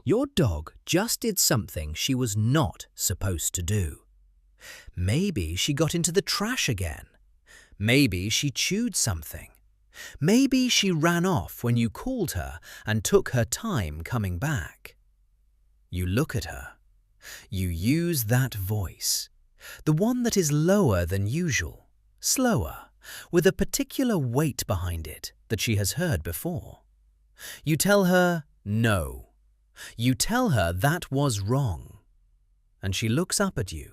Your dog just did something she was not supposed to do. Maybe she got into the trash again. Maybe she chewed something. Maybe she ran off when you called her and took her time coming back. You look at her. You use that voice, the one that is lower than usual, slower, with a particular weight behind it that she has heard before. You tell her no. You tell her that was wrong. And she looks up at you,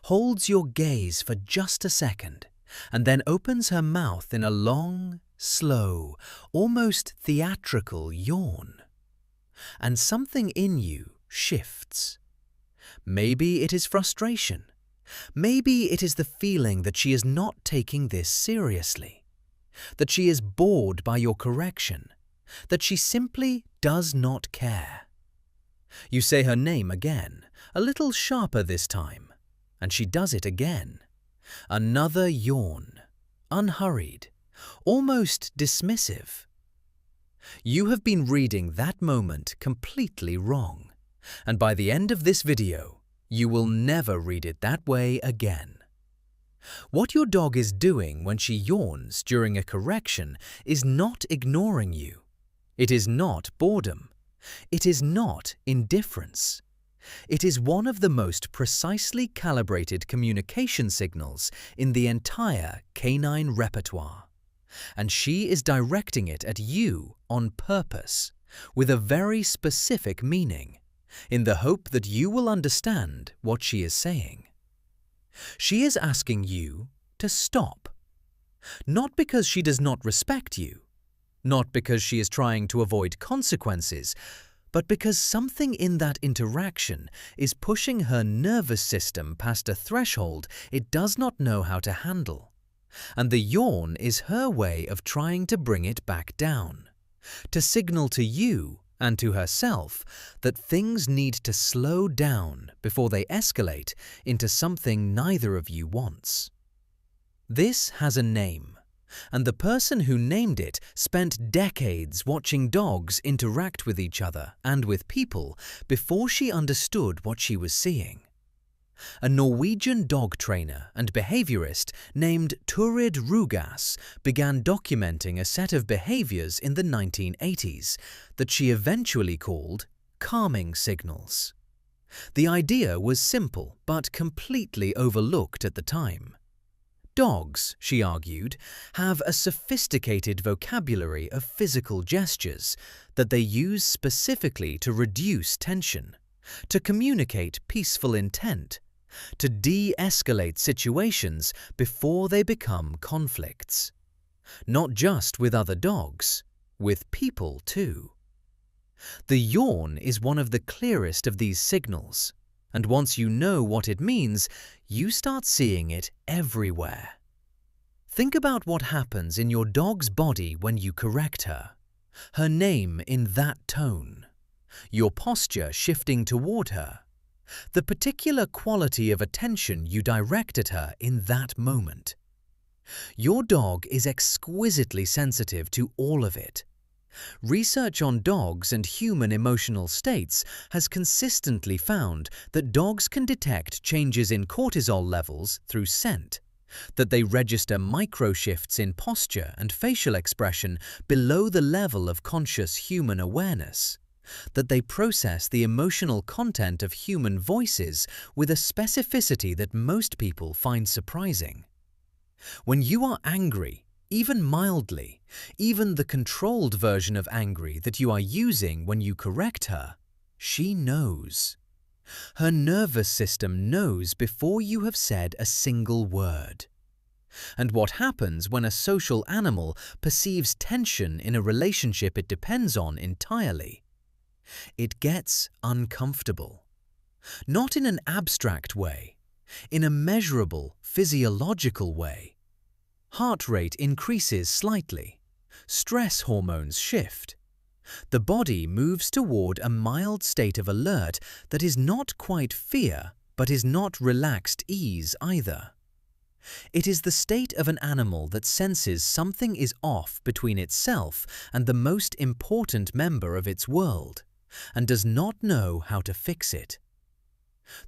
holds your gaze for just a second, and then opens her mouth in a long, slow, almost theatrical yawn. And something in you shifts. Maybe it is frustration. Maybe it is the feeling that she is not taking this seriously, that she is bored by your correction, that she simply does not care. You say her name again, a little sharper this time, and she does it again. Another yawn, unhurried, almost dismissive. You have been reading that moment completely wrong, and by the end of this video, you will never read it that way again. What your dog is doing when she yawns during a correction is not ignoring you. It is not boredom. It is not indifference. It is one of the most precisely calibrated communication signals in the entire canine repertoire, and she is directing it at you on purpose, with a very specific meaning, in the hope that you will understand what she is saying. She is asking you to stop, not because she does not respect you, not because she is trying to avoid consequences, but because something in that interaction is pushing her nervous system past a threshold it does not know how to handle. And the yawn is her way of trying to bring it back down, to signal to you and to herself that things need to slow down before they escalate into something neither of you wants. This has a name, and the person who named it spent decades watching dogs interact with each other and with people before she understood what she was seeing. A Norwegian dog trainer and behaviorist named Turid Rugaas began documenting a set of behaviors in the 1980s that she eventually called calming signals. The idea was simple but completely overlooked at the time. Dogs, she argued, have a sophisticated vocabulary of physical gestures that they use specifically to reduce tension, to communicate peaceful intent, to de-escalate situations before they become conflicts. Not just with other dogs, with people too. The yawn is one of the clearest of these signals, and once you know what it means, you start seeing it everywhere. Think about what happens in your dog's body when you correct her. Her name in that tone, your posture shifting toward her, the particular quality of attention you direct at her in that moment. Your dog is exquisitely sensitive to all of it. Research on dogs and human emotional states has consistently found that dogs can detect changes in cortisol levels through scent, that they register micro-shifts in posture and facial expression below the level of conscious human awareness, that they process the emotional content of human voices with a specificity that most people find surprising. When you are angry, even mildly, even the controlled version of angry that you are using when you correct her, she knows. Her nervous system knows before you have said a single word. And what happens when a social animal perceives tension in a relationship it depends on entirely? It gets uncomfortable. Not in an abstract way, in a measurable, physiological way. Heart rate increases slightly. Stress hormones shift. The body moves toward a mild state of alert that is not quite fear, but is not relaxed ease either. It is the state of an animal that senses something is off between itself and the most important member of its world, and does not know how to fix it.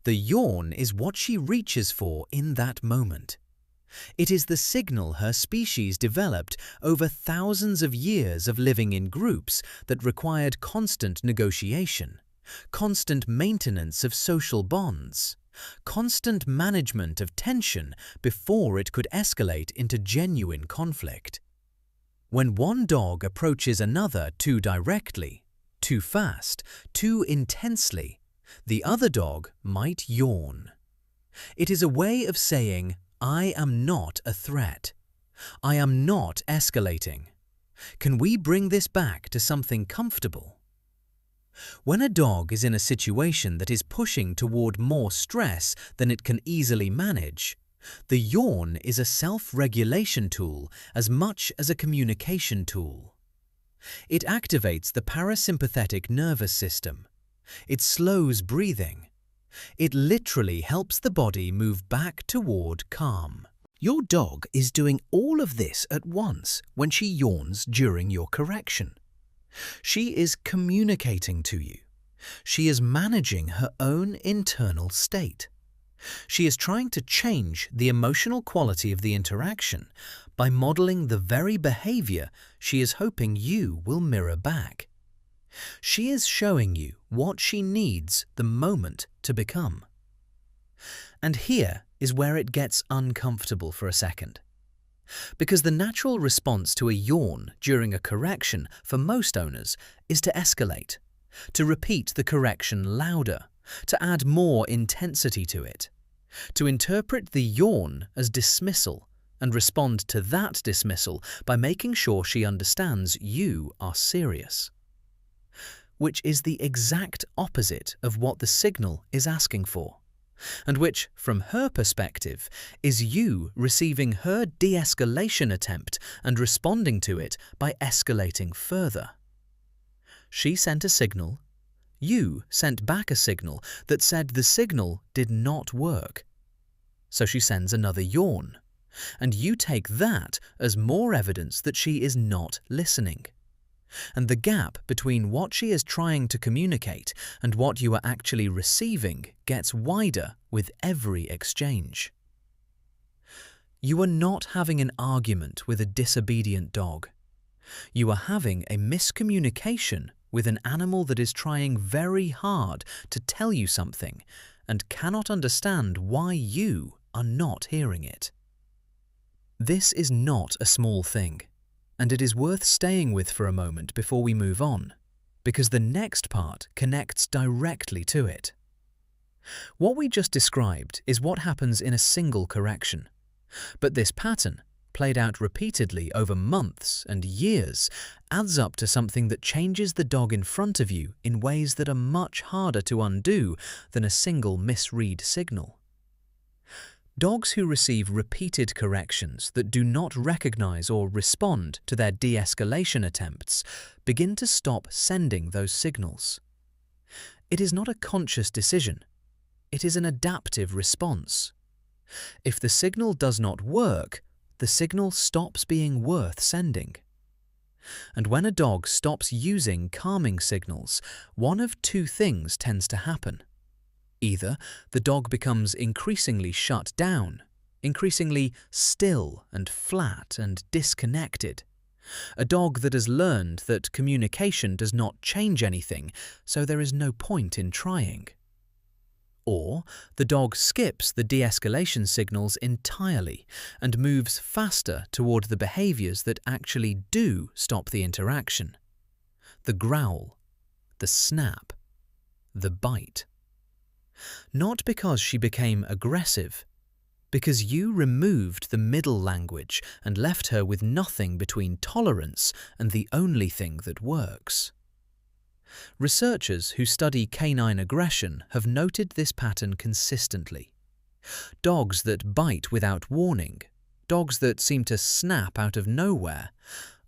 The yawn is what she reaches for in that moment. It is the signal her species developed over thousands of years of living in groups that required constant negotiation, constant maintenance of social bonds, constant management of tension before it could escalate into genuine conflict. When one dog approaches another too directly, too fast, too intensely, the other dog might yawn. It is a way of saying, "I am not a threat. I am not escalating. Can we bring this back to something comfortable?" When a dog is in a situation that is pushing toward more stress than it can easily manage, the yawn is a self-regulation tool as much as a communication tool. It activates the parasympathetic nervous system. It slows breathing. It literally helps the body move back toward calm. Your dog is doing all of this at once when she yawns during your correction. She is communicating to you. She is managing her own internal state. She is trying to change the emotional quality of the interaction by modeling the very behavior she is hoping you will mirror back. She is showing you what she needs the moment to become. And here is where it gets uncomfortable for a second. Because the natural response to a yawn during a correction for most owners is to escalate, to repeat the correction louder, to add more intensity to it, to interpret the yawn as dismissal and respond to that dismissal by making sure she understands you are serious. Which is the exact opposite of what the signal is asking for, and which, from her perspective, is you receiving her de-escalation attempt and responding to it by escalating further. She sent a signal, you sent back a signal that said the signal did not work. So she sends another yawn, and you take that as more evidence that she is not listening. And the gap between what she is trying to communicate and what you are actually receiving gets wider with every exchange. You are not having an argument with a disobedient dog. You are having a miscommunication with an animal that is trying very hard to tell you something and cannot understand why you are not hearing it. This is not a small thing, and it is worth staying with for a moment before we move on, because the next part connects directly to it. What we just described is what happens in a single correction, but this pattern, played out repeatedly over months and years, adds up to something that changes the dog in front of you in ways that are much harder to undo than a single misread signal. Dogs who receive repeated corrections that do not recognize or respond to their de-escalation attempts begin to stop sending those signals. It is not a conscious decision. It is an adaptive response. If the signal does not work, the signal stops being worth sending. And when a dog stops using calming signals, one of two things tends to happen. Either the dog becomes increasingly shut down, increasingly still and flat and disconnected. A dog that has learned that communication does not change anything, so there is no point in trying. Or the dog skips the de-escalation signals entirely and moves faster toward the behaviors that actually do stop the interaction. The growl, the snap, the bite. Not because she became aggressive, because you removed the middle language and left her with nothing between tolerance and the only thing that works. Researchers who study canine aggression have noted this pattern consistently. Dogs that bite without warning, dogs that seem to snap out of nowhere,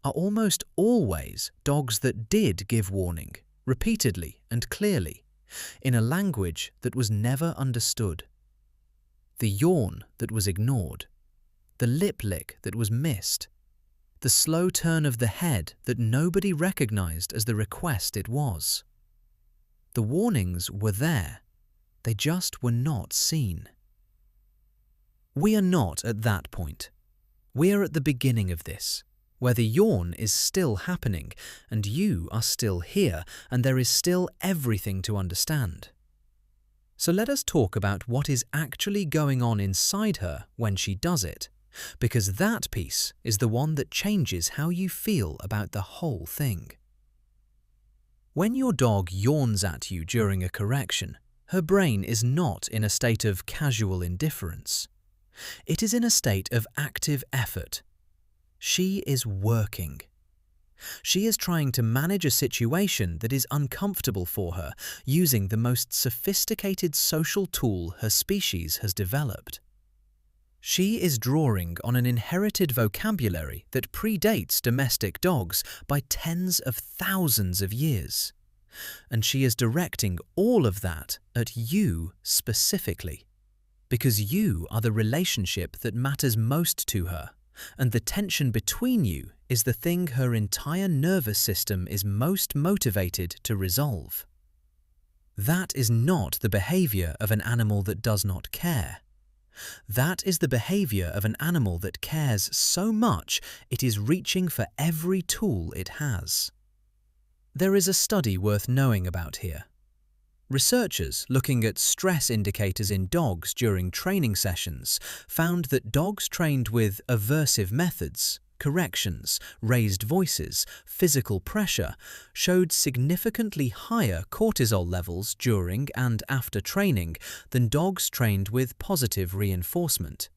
are almost always dogs that did give warning, repeatedly and clearly, in a language that was never understood. The yawn that was ignored, the lip lick that was missed, the slow turn of the head that nobody recognized as the request it was. The warnings were there. They just were not seen. We are not at that point. We are at the beginning of this, where the yawn is still happening and you are still here and there is still everything to understand. So let us talk about what is actually going on inside her when she does it, because that piece is the one that changes how you feel about the whole thing. When your dog yawns at you during a correction, her brain is not in a state of casual indifference. It is in a state of active effort. She is working. She is trying to manage a situation that is uncomfortable for her using the most sophisticated social tool her species has developed. She is drawing on an inherited vocabulary that predates domestic dogs by tens of thousands of years. And she is directing all of that at you specifically, because you are the relationship that matters most to her, and the tension between you is the thing her entire nervous system is most motivated to resolve. That is not the behavior of an animal that does not care. That is the behavior of an animal that cares so much it is reaching for every tool it has. There is a study worth knowing about here. Researchers looking at stress indicators in dogs during training sessions found that dogs trained with aversive methods, corrections, raised voices, physical pressure, showed significantly higher cortisol levels during and after training than dogs trained with positive reinforcement.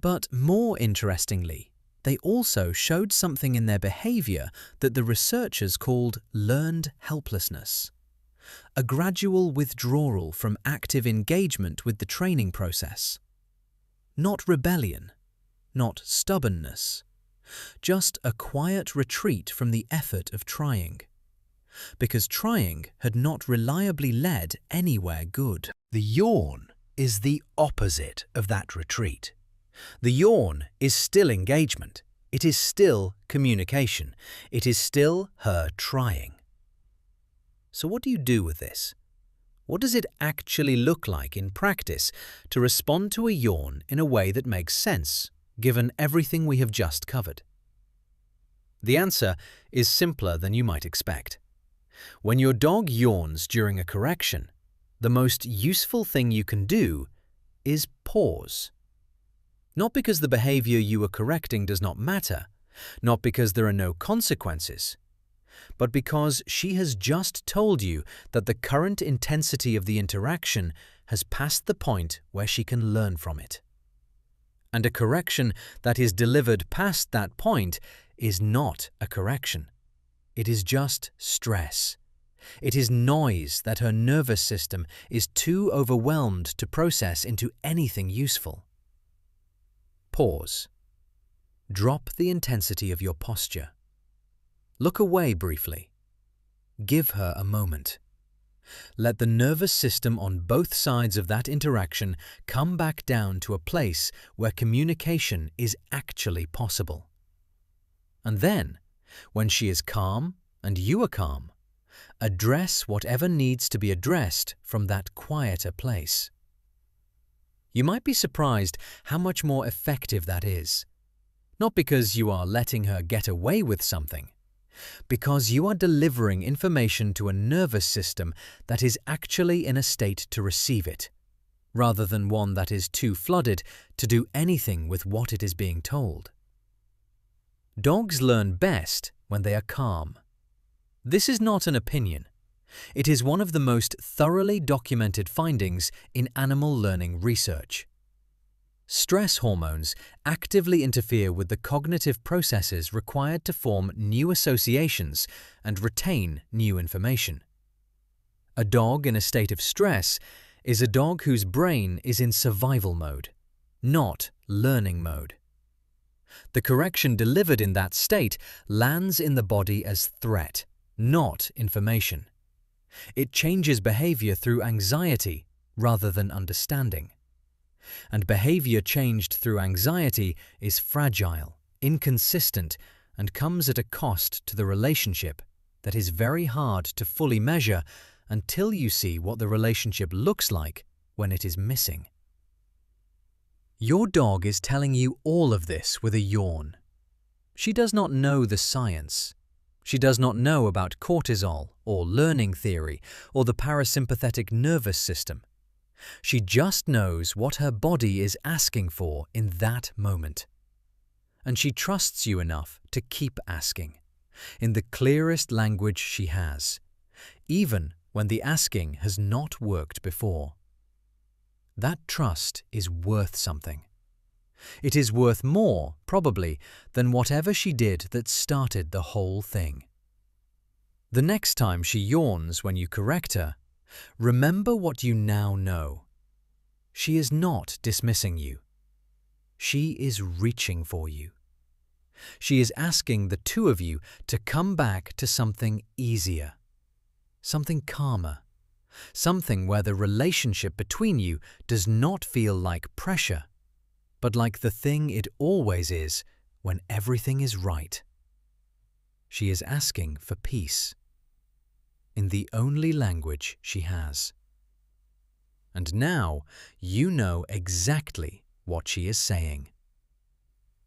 But more interestingly, they also showed something in their behavior that the researchers called learned helplessness. A gradual withdrawal from active engagement with the training process. Not rebellion, not stubbornness, just a quiet retreat from the effort of trying. Because trying had not reliably led anywhere good. The yawn is the opposite of that retreat. The yawn is still engagement. It is still communication. It is still her trying. So what do you do with this? What does it actually look like in practice to respond to a yawn in a way that makes sense, given everything we have just covered? The answer is simpler than you might expect. When your dog yawns during a correction, the most useful thing you can do is pause. Not because the behavior you are correcting does not matter, not because there are no consequences, but because she has just told you that the current intensity of the interaction has passed the point where she can learn from it. And a correction that is delivered past that point is not a correction. It is just stress. It is noise that her nervous system is too overwhelmed to process into anything useful. Pause. Drop the intensity of your posture. Look away briefly. Give her a moment. Let the nervous system on both sides of that interaction come back down to a place where communication is actually possible. And then, when she is calm and you are calm, address whatever needs to be addressed from that quieter place. You might be surprised how much more effective that is. Not because you are letting her get away with something, because you are delivering information to a nervous system that is actually in a state to receive it, rather than one that is too flooded to do anything with what it is being told. Dogs learn best when they are calm. This is not an opinion. It is one of the most thoroughly documented findings in animal learning research. Stress hormones actively interfere with the cognitive processes required to form new associations and retain new information. A dog in a state of stress is a dog whose brain is in survival mode, not learning mode. The correction delivered in that state lands in the body as threat, not information. It changes behavior through anxiety rather than understanding. And behavior changed through anxiety is fragile, inconsistent, and comes at a cost to the relationship that is very hard to fully measure until you see what the relationship looks like when it is missing. Your dog is telling you all of this with a yawn. She does not know the science. She does not know about cortisol or learning theory or the parasympathetic nervous system. She just knows what her body is asking for in that moment. And she trusts you enough to keep asking, in the clearest language she has, even when the asking has not worked before. That trust is worth something. It is worth more, probably, than whatever she did that started the whole thing. The next time she yawns when you correct her, remember what you now know. She is not dismissing you. She is reaching for you. She is asking the two of you to come back to something easier, something calmer, something where the relationship between you does not feel like pressure, but like the thing it always is when everything is right. She is asking for peace, in the only language she has. And now you know exactly what she is saying.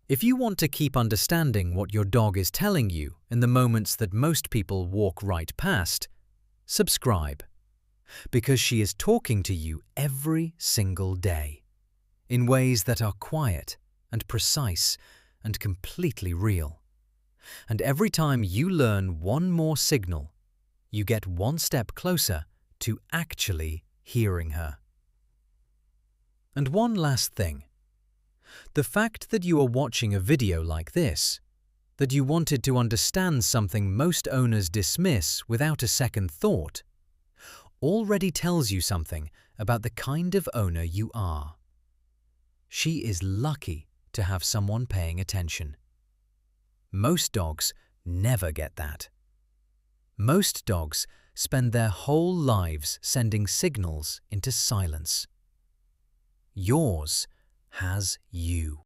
If you want to keep understanding what your dog is telling you in the moments that most people walk right past, subscribe, because she is talking to you every single day, in ways that are quiet and precise and completely real. And every time you learn one more signal, you get one step closer to actually hearing her. And one last thing. The fact that you are watching a video like this, that you wanted to understand something most owners dismiss without a second thought, already tells you something about the kind of owner you are. She is lucky to have someone paying attention. Most dogs never get that. Most dogs spend their whole lives sending signals into silence. Yours has you.